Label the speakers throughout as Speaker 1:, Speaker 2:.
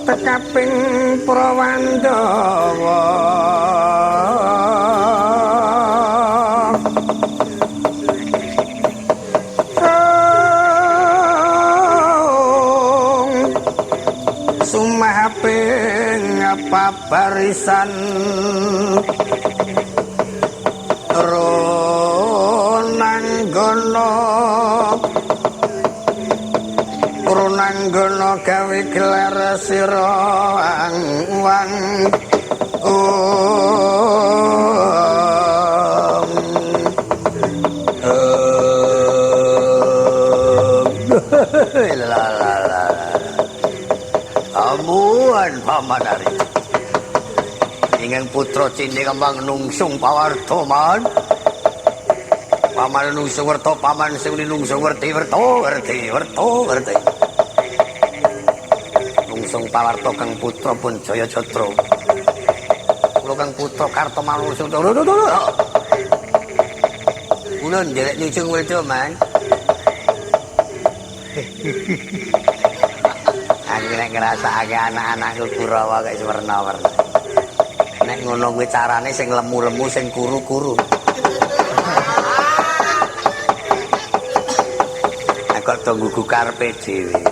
Speaker 1: Tekaping Prawandawa sumaping pabarisan Runanggana gawe gelar sira wang amuan pamanari ingkang putra cindhe kembang nungsung pawartoman paman nungsung werta paman sing nungsung werti nungsung pawarta kang putra pun jaya jatra kula kang putra Kartomanungsung kula nderek nungsung werta man aku nek ngrasakake anak-anakku Kurawa kaya werna-werna nek ngono kuwi carane sing lemu-lemu sing kuru-kuru kok do nggugu karepe dhewe.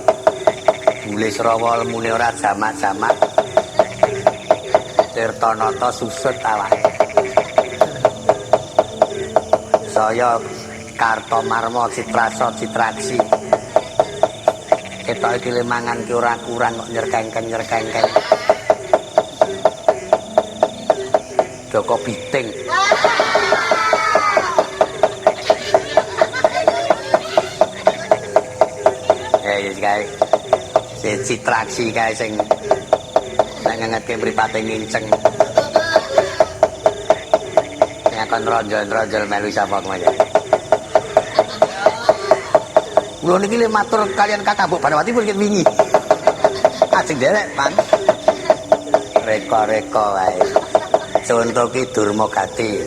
Speaker 1: Bulis rawa lemune ora jamak-jamak. Tirtanata susut awake. Saya Kartomarma Citrasa Citraksi. Ketok iki le mangan ki ora kurang kok nyerkengken. Joko Piting. Kae si Citraksi kae sing ngengetke mripate nginceng nyakon ronjol-ronjol melu sapa kemaya kula niki le matur kalian Kakak Mbok Banawati pun wingi ajeng derek Pan reka-reka wae conto ki Durmagati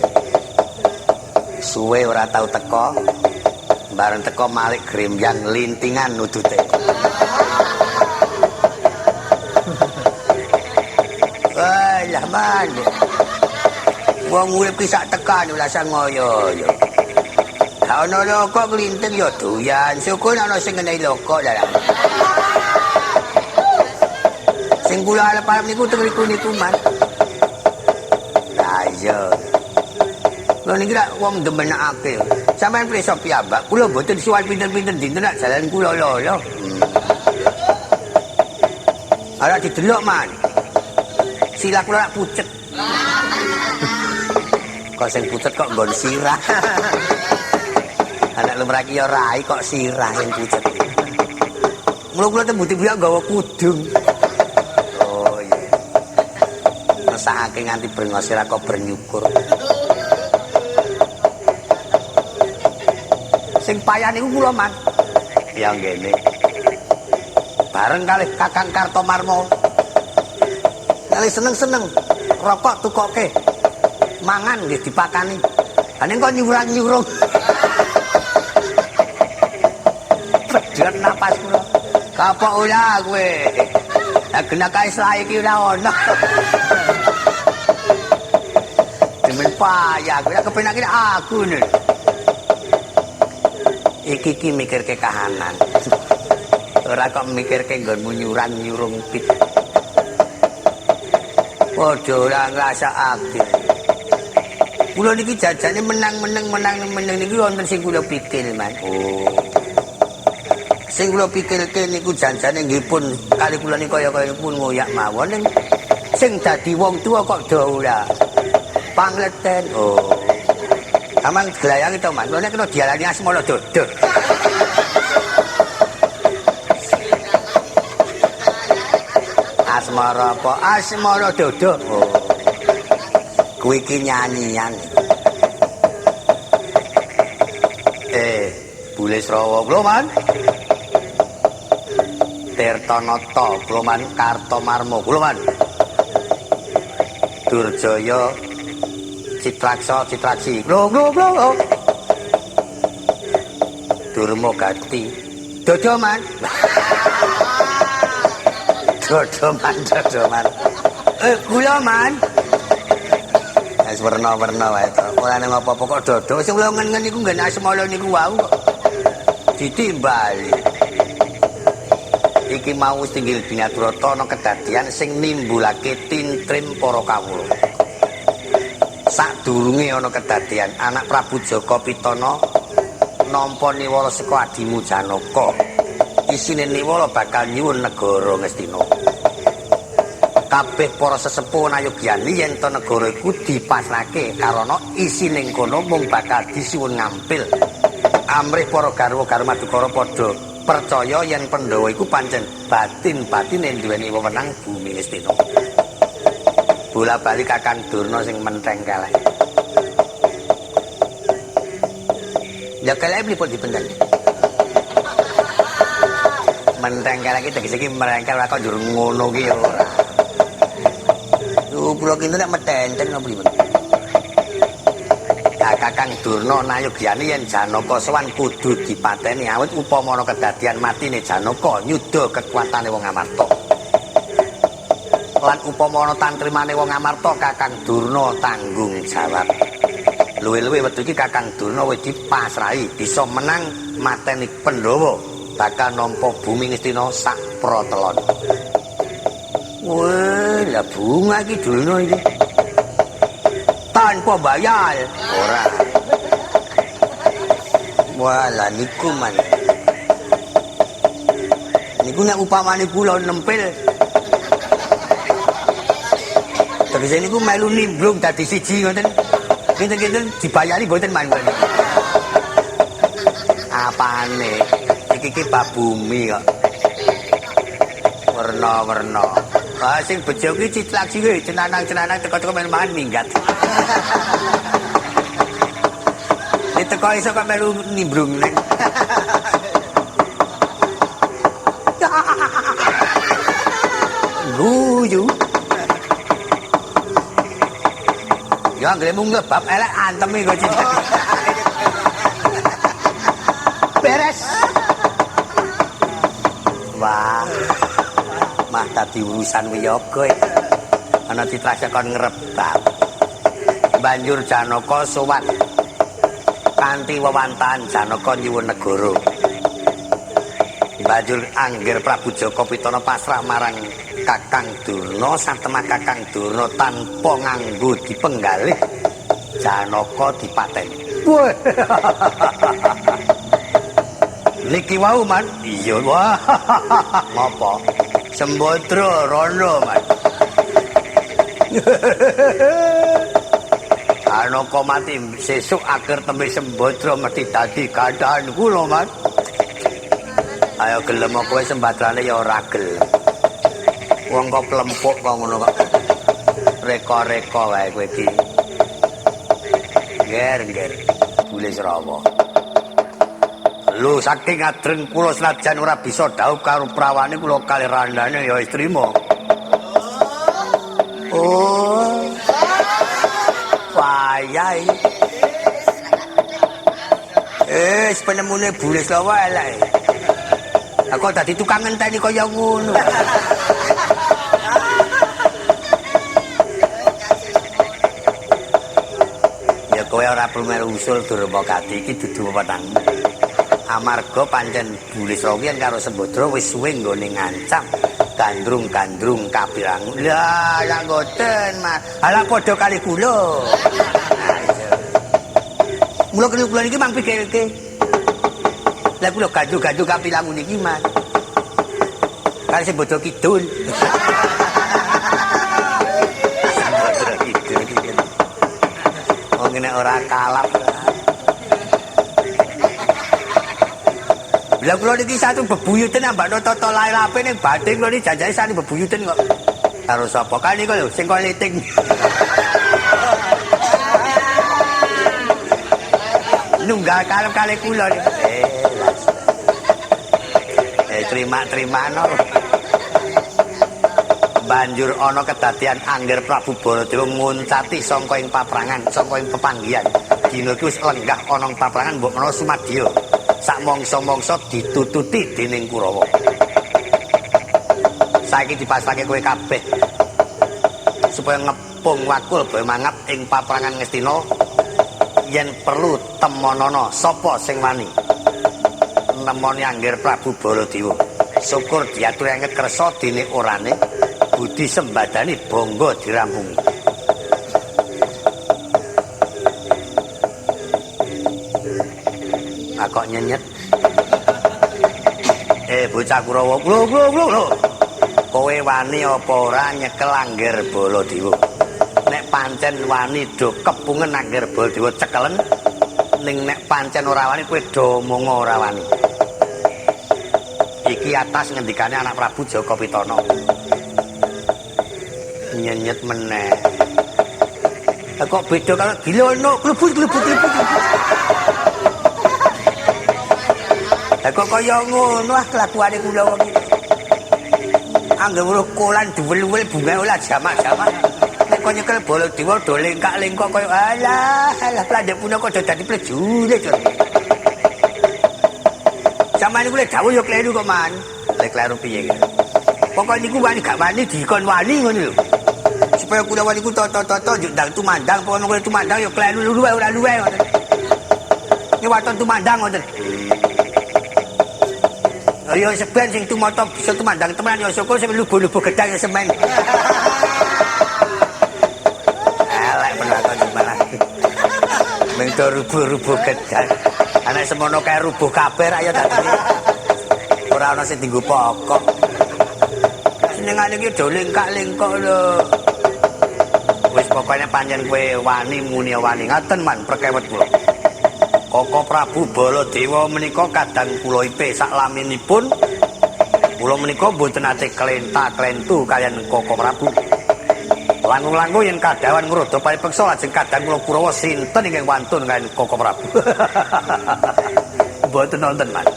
Speaker 1: suwe ora tau teko bareng teko malik grembyang lintingan nudute. Wah, lah man. Wong urip ki sak tekan ora sang ngoyo yo. Lah ana loko klinting ya doyan. Syukur ana sing ngenai loko lah. Sing kula arep niku niku Mas. Lah iya. Lha niki lak wong demenake. Sampeyan preso piyambak, kula mboten suwal pinten-pinten dinten nak jalan kula lho. Ora didelok, Man. Sila kula lak pucet. Kok sing pucet kok nggon sirah. Anak lumrah ki ya rai kok sirah sing pucet. Mula kula tembuti biak nggawa kudung. Oh iya. Ngesake nganti brengos sirah kok bernyukur. Sing payah niku kula, Man. Ya ngene. Bareng kalih Kakang Kartomarmo. Kali seneng-seneng rokok tukoke. Mangan nggih dipakani. Ane kok nyurang-nyurung. Pedhot napas kula. Kapok ora kowe. Lah genak kae slae iki ora ono. Demen payah kowe kepenak aku nih. Iki mikirke kahanan. Ora kok mikirke nggonmu nyurang-nyurung pit. Padha ora ngrasakake. Kula niki jajane menang niki wonten sing kula pikir, Mas. Oh. Sing kula pikirke niku janjane nggih pun kali kula niki kaya-kaya pun ngoyak mawon ning sing dadi wong tua kok do ora pangleten. Oh. Amang glayang itu, Mas. Lha nek kena dialani asmara dodo. Asmara apa? Asmara dodo. Oh. Kuwi iki nyanyian. Bule Srawa kula, Man. Tirtanata kula, Man. Kartomarmo kula, Man. Durjaya Citraksa Citraksi. Lho. Durma Gati. Dodo, Man. Dodo, Man. Kula, Man. Wis werna-werna wae to. Ora nang apa-apa kok dodo. Sing kula ngen-ngen niku nggen asmala niku wau kok. Ditimbali. Iki mau wis tinggil binaturata ana kedadian sing nimbulake tintrim para kawula. Sadurunge ana kedadian anak Prabu Jaka Pitana nampa niwala saka adimu Janaka. Isine niwala bakal nyuwun negara Ngastina. Kabeh para sesepuh nayogyani yen to negara iku dipasrahke karana isine kono mung bakal disuwun ngampil. Amrih para garwa-garwa Madukara padha percaya yen Pandhawa iku pancen batin-batine duweni wewenang bumi Ngastina. Bola-bali Kakang Durna sing menteng kalih. Ya kalih pripun dipendhen. Menteng kalih iki tegese iki merengkel kok njur ngono ki ya ora. Kula kinten nek metenten napa pripun? Kakang Durna nayogyani yen Janaka sowan kudu dipateni awit upama ana kedadian matine Janaka nyuda kekuatane wong Amarta. Lan upama ana tantrimane wong Amarta Kakang Durna tanggung jawab. Luwih-luwih wektu iki Kakang Durna wis dipasrahi bisa menang mateni Pandhawa bakal nampa bumi Ngastina sak pratelon. Wah, lah bunga iki Durna iki. Tanpa bayar. Ora. Wah, lah niku man. Niku nek upamane kula nempel tegese niku melu nimbrung dadi siji ngoten. Kinten-kinten dibayari mboten manggon. Apane? Iki bab bumi kok. Werna-werna. Ah sing bejo ki Citraksi kuwi cenanang-cenanang teko-teko melu mangan minggat. Nek teko iso kok melu nimbrung ning. Guyu. Ya ngremung bab elek antemi kok Citra. Beres. Wah. Mah dadi urusan wiyaga. Ana Citraksi kon ngrebab. Banjur Janaka sowan kanthi wewantahan Janaka nyuwun negara. Banjur Angger Prabu Jaka Pitana pasrah marang Kakang Durna, satemah Kakang Durna tanpa nganggo dipenggalih Janaka dipateni. Wah. Niki wau man. Iya wah. Ngopo? Sembodra rono man. Janaka mati sesuk akhir tembe Sembodra mesti dadi gandhahan kula man. Ayo gelem kowe sembadrane ya ora gelem. Wong kok plempuk kok ngono kok. Reka-reka wae kowe iki. Ger-ger. Bulis rawa. Lho saking adreng kula senajan ora bisa dhaup karo prawane kula kalih randane ya wis trima. Oh. Wayai. Penemune bulis lho wae lek. Aku dadi tukang ngenteni kaya ngono. Ya kowe ora perlu melu usul Durmagati iki dudu wewennang. Amarga pancen Bulis Rawiyan karo Sembodra wis suwe nggone ngancam gandrung-gandrung kapirangu. Lah, lha ngoten, Mas. Ala padha kali kula. Mula kula niki mang pikirke. Lah kula gandrung-gandrung kapirangu niki, Mas. Kali Sembodra Kidul. Sembodra Kidul iki. Wong nek ora kalap. Lah kula niki satu bebuyuten ambakno tata lair ape ning bathing kula niki janjane sani bebuyuten kok. Karo sapa? Kan niku lho sing liting. Nunggal kalep-kalep kula niki. Terima-terimano. Banjur ana kedadian Angger Prabu Baladewa nguncati sangka ing paprangan, sangka ing pepanggihan. Dina iki wis lenggah ana ing paprangan mbok menawa Sumadya. Sak mangsa-mangsa ditututi dening Kurawa. Saiki dipasrahke kowe kabeh supaya ngepung wakul bae mangap ing paprangan Ngastina yen perlu temonana sapa sing wani nemoni Angger Prabu Baladewa. Syukur diatur anget kersa dene orane budi sembadani bangga dirampungi. Kok nyenyet. Bocah Kurawa, lho. Kowe wani apa ora nyekel Angger Baladewa? Nek pancen wani do kepungen Angger Baladewa cekelen, ning nek pancen ora wani kowe do mung ora wani. Iki atas ngendikane anak Prabu Jaka Pitana. Nyenyet meneh. Kok beda karo gilono, klebut. Lah kok kaya ngono ah kelakuane kula wong iki. Anggere weruh kolan duwel-wel bunga olah jamak-jamak. Nek kok nyekel Baladewa do lengkak-lengkok kaya alah plandhek punaka do dadi plejure to. Samane kula dawuh ya kleru kok man. Lek kleru piye iki? Pokok niku wani gak wani dikon wani ngono lho. Supaya kula wani ku toto-toto njuk ndang tumandang, pokoke kula tumandang ya kleru luwe ora luwe ngoten. Iki waton tumandang ngoten. Ya seben sing tumata bisa tumandang temenan ya syukur sing lubu-lubu gedang ya semen. Elek menawa gimana. Ming do rubuh-rubuh gedang. Anak semono kae rubuh kabeh rakyat dadi. Ora ana sing dienggo pokok. Senengane iki do lengkak-lengkok lho. Wis pokoknya pancen kowe wani muni wani ngaten man perkewet kula. Koko Prabu Baladewa menika kadang kula ipe saklaminipun kula menika mboten ate klenta-klentu kalian Koko Prabu. Langkung-langkung yen kadawan ngrodha paripeksa lajeng kadang kula Kurawa sinten ingkang wantun kalian Koko Prabu. Mboten nonton, Mas.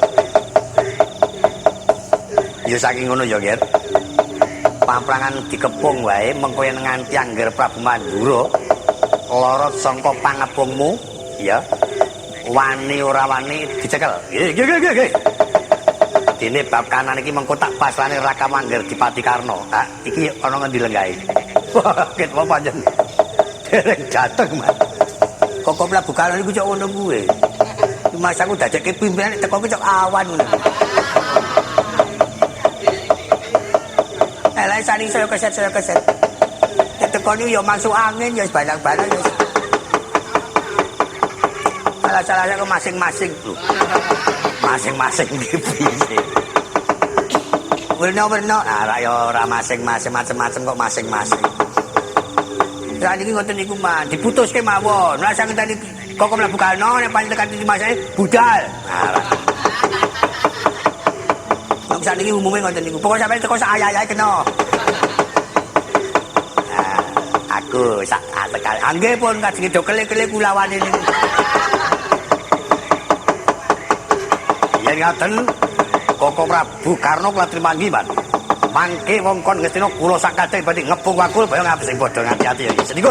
Speaker 1: Ya saking ngono ya, Ger. Paprangan dikepung wae mengko yen nganti Angger Prabu Mandura lorot sangka pangepungmu, ya. Wani ora wani dicekel. Nggih. Dene bab kanan iki mengko tak pasrane Raka Mangger Dipati Karna. Ah, iki ana ngendi lenggahe? Wah, ket wae panjen. Dereng jateng, Mas. Koko Prabu Karno iku cok ngono kuwe. Mas aku dadekke pimpinan teko ki cok awan ngono. Lah sari saya keset. Teko niku ya masuk angin ya barang-barang ya. Salah-salahnya ke masing-masing, Bro. Masing-masing iki piye. Werna-werna, ya ora masing-masing macam-macam kok masing-masing. Saat ini ngoten niku mah diputuske mawon. Lah sang tadi kok mlebu Karno nek paling tekan masane budal. Nah. Saat ini umumnya ngoten niku. Pokoke sampeyan teko sak ayah-ayah kena. Aku sak atekal. Angge pun kadang do kele-kele kulawane niku. Yen ngaten Koko Prabu Karno kula trimangi, Pak. Mangke wongkon Ngastina kula sakate badhe ngepung wakul kaya ngapa sing padha ngati-ati ya. Siko.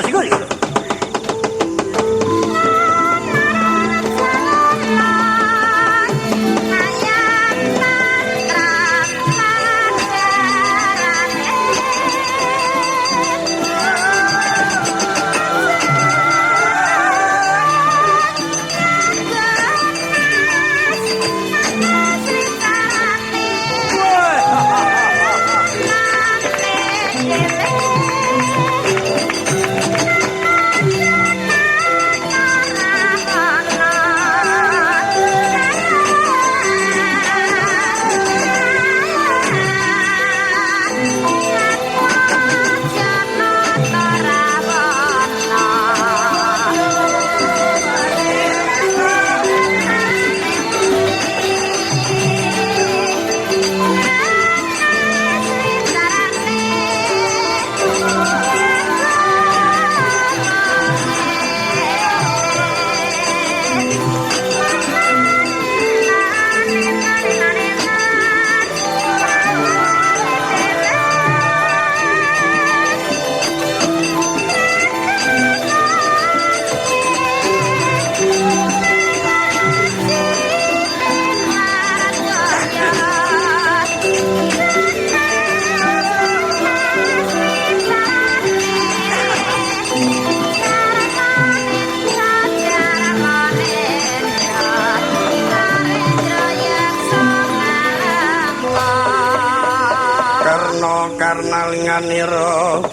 Speaker 1: Karnalinganira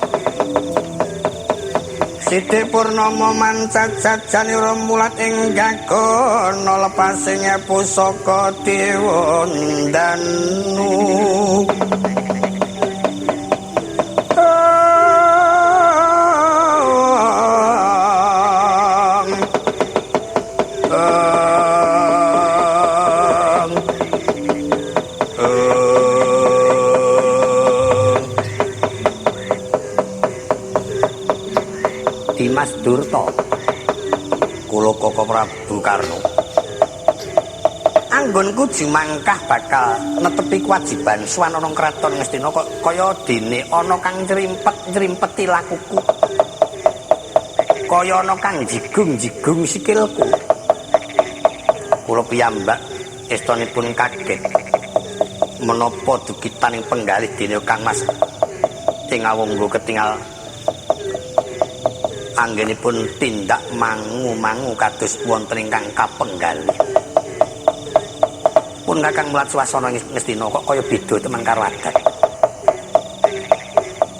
Speaker 1: Sidik Purnama mancacacanira mulat ing gagana lepasing pusaka dewa Danu Dimas Durta kula Koko Prabu Karno anggonku jumangkah bakal netepi kewajiban swanana kraton Ngastina kaya dene ana kang nyrimpeti lakuku kaya ana kang jigung-jigung sikilku kula piyambak estanipun kaget menapa dukitaning penggalih dene Kang Mas ing awungga ketingal anggenipun tindak mangu-mangu kados wonten ingkang kapenggalih. Pun Kakang mulat swasana Ngastina kok kaya beda teman karo adat.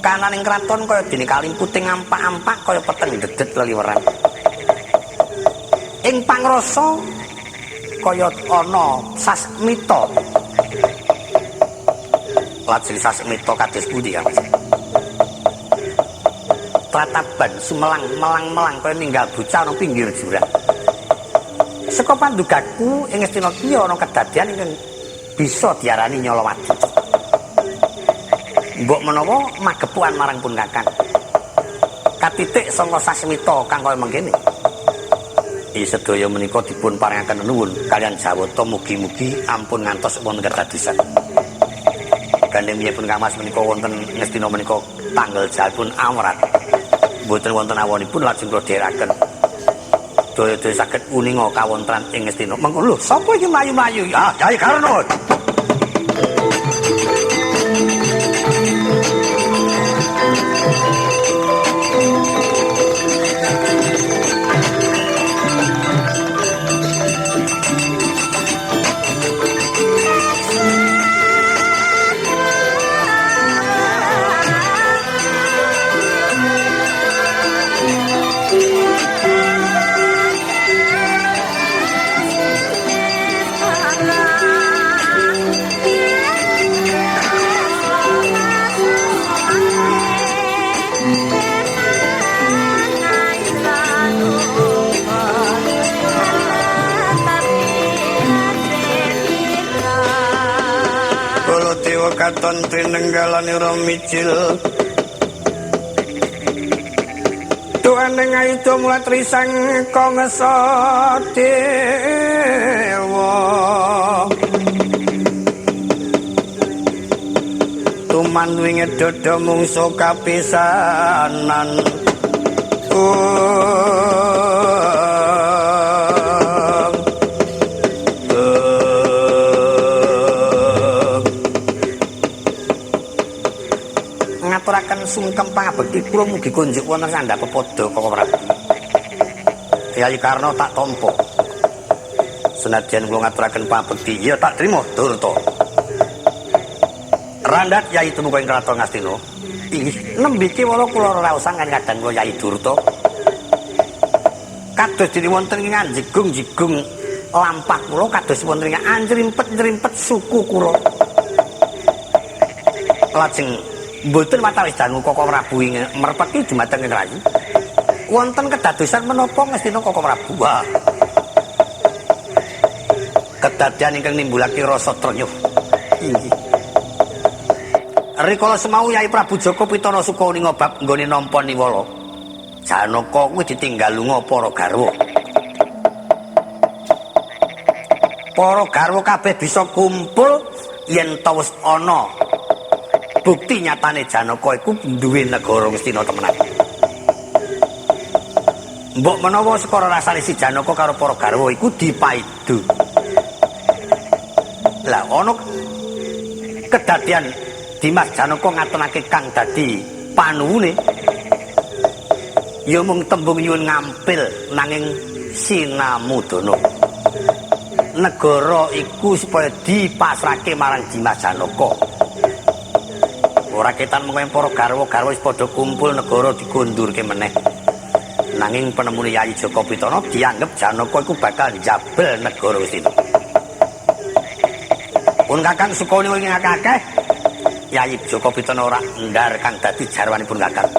Speaker 1: Kananing kraton kaya dene kalimputing ampak-ampak kaya peteng dedet leliweran. Ing pangrasa kaya ana sasmita. Lajeng sasmita kados pundi Kang Mas? Trataban sumelang melang kaya ninggal bocah ana pinggir jurang. Saka pandugaku ing Ngastina ki ana kedadian ingkang bisa diarani nyolowati. Mbok menawa magepuan marang pun Kakang. Katitik sanga sasmita kang kaya mengkene. Sedaya menika dipun paringaken nuwun kalian Jawata mugi-mugi ampun ngantos wonten kedadosan. Gandheng pun Kang Mas menika wonten Ngastina menika tanggal jalpun amrat. Mboten wonten awonipun lajeng kula dherekaken. Daya-daya saged uninga kawontenan ing Ngastina. Mengko lho, sapa iki mlayu-mlayu? Ah, Kyai Karna. dewa katon trinenggalanira micil tuaneng aida mulat risang kongesa dewa tumanwinge dodo mungsu kapisanan ngaturaken sungkem pangabekti kula mugi kunjuk wonten sandhap pepada Koko Prabu. Kyai Karna tak tampa. Senadyan kula ngaturaken pangabekti ya tak trima Durta. Randhat Yai tumuju ing kraton Ngastina. Inggih, nembiki wala kula raosan kan kadang kula Yai Durta. Kados dene wonten ing anjegung-jegung lampah kula kados wonten ing anjrimpet-njrimpet suku kula. Lajeng mboten watawis dangu Koko Prabu ing merpeki dumateng ing rayi. Wonten kedadosan menapa Ngastina Koko Prabu? Wah. Kedadian ingkang nimbulake rasa trenyuh. Inggih. Rikala semau Yai Prabu Joko Pitana Suka ningobab nggone nampa niwala. Janaka kuwi ditinggal lunga para garwa. Para garwa kabeh bisa kumpul yen ta wis ana bukti nyatane Janaka iku duwe negara Ngastina temenan. Mbok menawa sekara rasane si Janaka karo para garwa iku dipaidu. Lah ana kedadian Dimas Janaka ngatonake kang dadi panuwune ya mung tembung nyuwun ngampil nanging sinamudana. Negara iku supaya dipasrahke marang Dimas Janaka. Ora ketan mung para garwa-garwa wis padha kumpul negara digondurke meneh. Nanging penemune Yayi Joko Pitana dianggep Janaka iku bakal njabel negara Ngastina. Pun Kakang Sukani ing akeh Yayi Joko Pitana ora ndar kang dadi jarwanipun Kakang.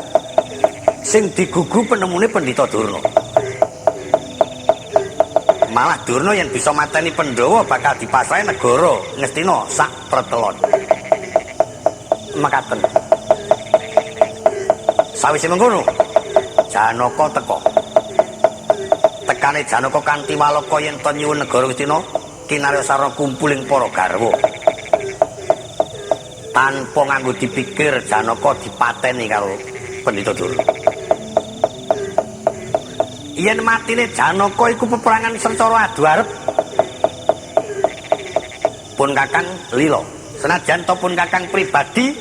Speaker 1: Sing digugu penemune Pendhita Durna. Malah Durna yen bisa mateni Pandhawa bakal dipasrahi negara Ngastina sak pretelon. Makaten. Sawise mengkono, Janaka teka. Tekane Janaka kanthi walaka yen to nyuwun negara Ngastina kinarya sarana kumpuling para garwa. Tanpa nganggo dipikir Janaka dipateni karo Pendhita Durna. Yen matine Janaka iku peperangan secara adu arep. Pun Kakang lila. Senajan to pun Kakang pribadi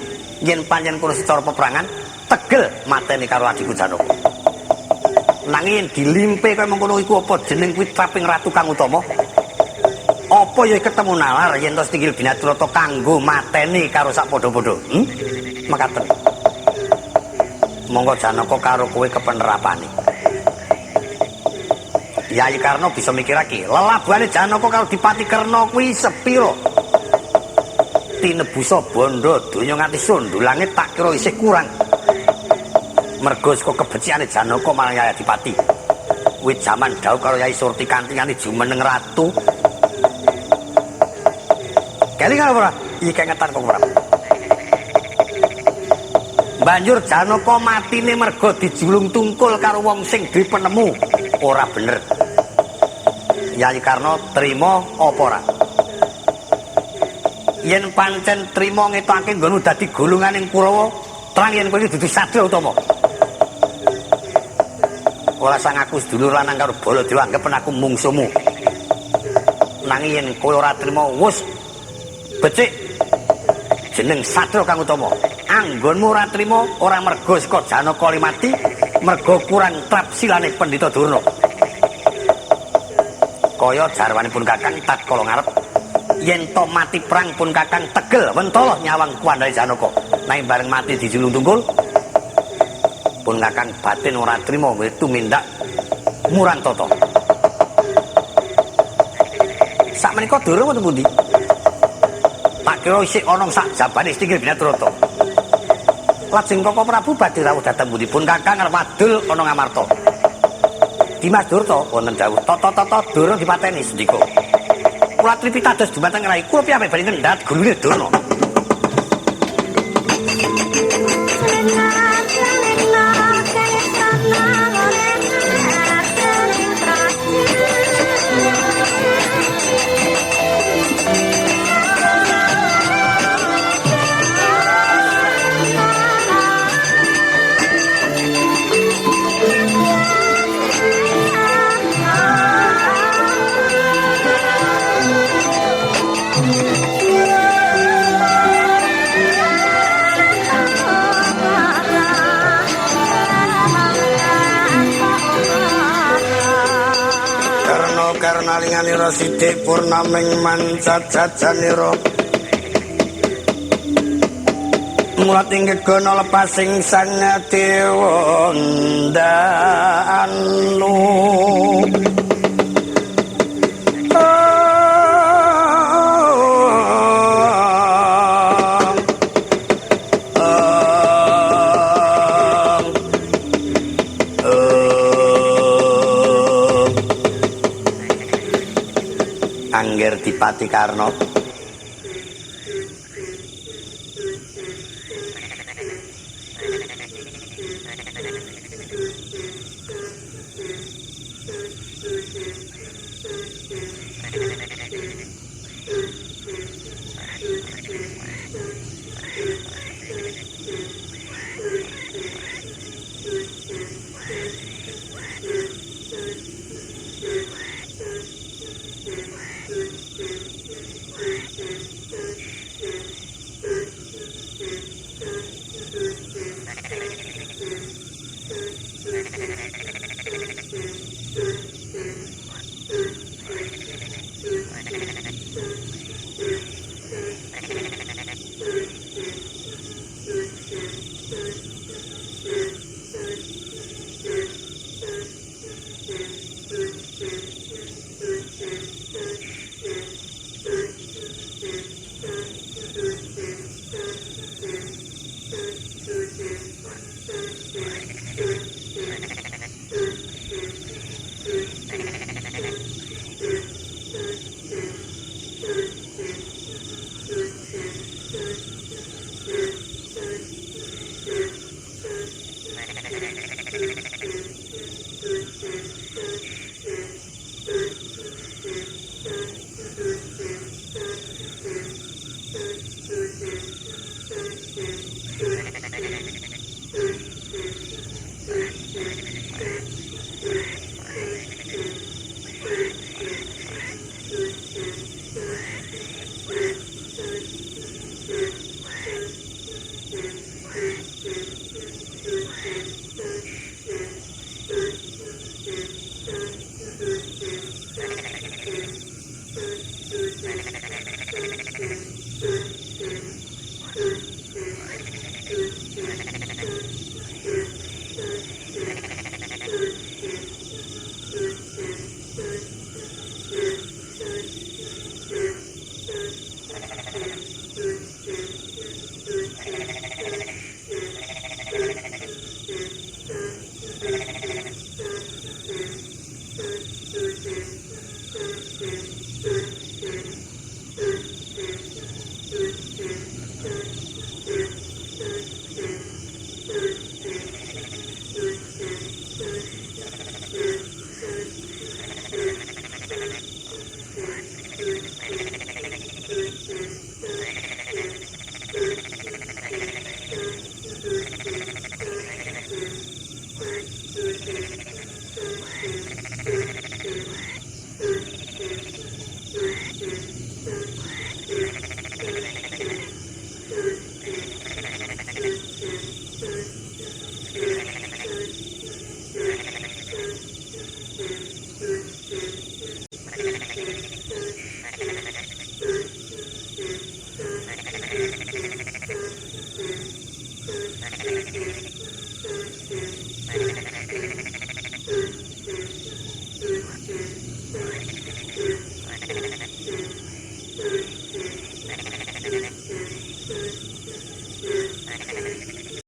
Speaker 1: yen panjen kula secara peperangan tegel mateni karo adikku Janaka. Nanging dilimpe kaya mengkono iku apa jeneng kuwi traping ratu kang utama? Apa ya ketemu nalar yen to Tinggil Binaturata kanggo mateni karo sak padha-padha? Makaten. Monggo Janaka karo kowe kepenerapane. Yayi Karna bisa mikirake, lelabuhane Janaka karo Dipati Kerna kuwi sepira? Tinebusa bondo donya nganti sundulange tak kira isih kurang. Mergo saka kebeciane Janaka marang Yayi Adipati. Kuwi jaman dawuh karo Yayi Surtikanti nganti jumeneng ratu. Kelingan ora? Iki kengetan kok ora. Banjur Janaka matine mergo dijulung tungkul karo wong sing duwe penemu. Ora bener. Yayi Karna trima apa ora? Yen pancen trima ngetokake nggonmu dadi golonganing Kurawa, terang yen kowe iki dudu Sadra utama. Ora sang aku sedulur lanang karo Baladewa anggapen aku mungsumu. Nanging yen kowe ora trima wus becik jeneng Sadra kang utama. Anggonmu ora trima ora mergo saka Janaka limati, mergo kurang trap silane Pendhita Durna. Kaya jarwanipun Kakang tatkala ngarep yen to mati perang pun Kakang tegel mentala nyawang kuwandhane Janaka. Nanging bareng mati dijulung tungkul pun Kakang batin ora trima tumindak Murantata. Sakmenika durung wonten pundi? Tak kira isih ana sak jabane Tinggil Binaturata. Lajeng Koko Prabu badhe rawuh dhateng pundi pun Kakang arep adul ana Ngamarta. Dimas Durta wonten dawuh tata-tata durung dipateni sendika. Kula tripitados dumateng rai kula piye badhe ngendhat gulune Durna. Karna karna linganira sithik purnaming mancat jajanira mulat ing gegana lepasing sang dewa ndanu Angger Dipati Karna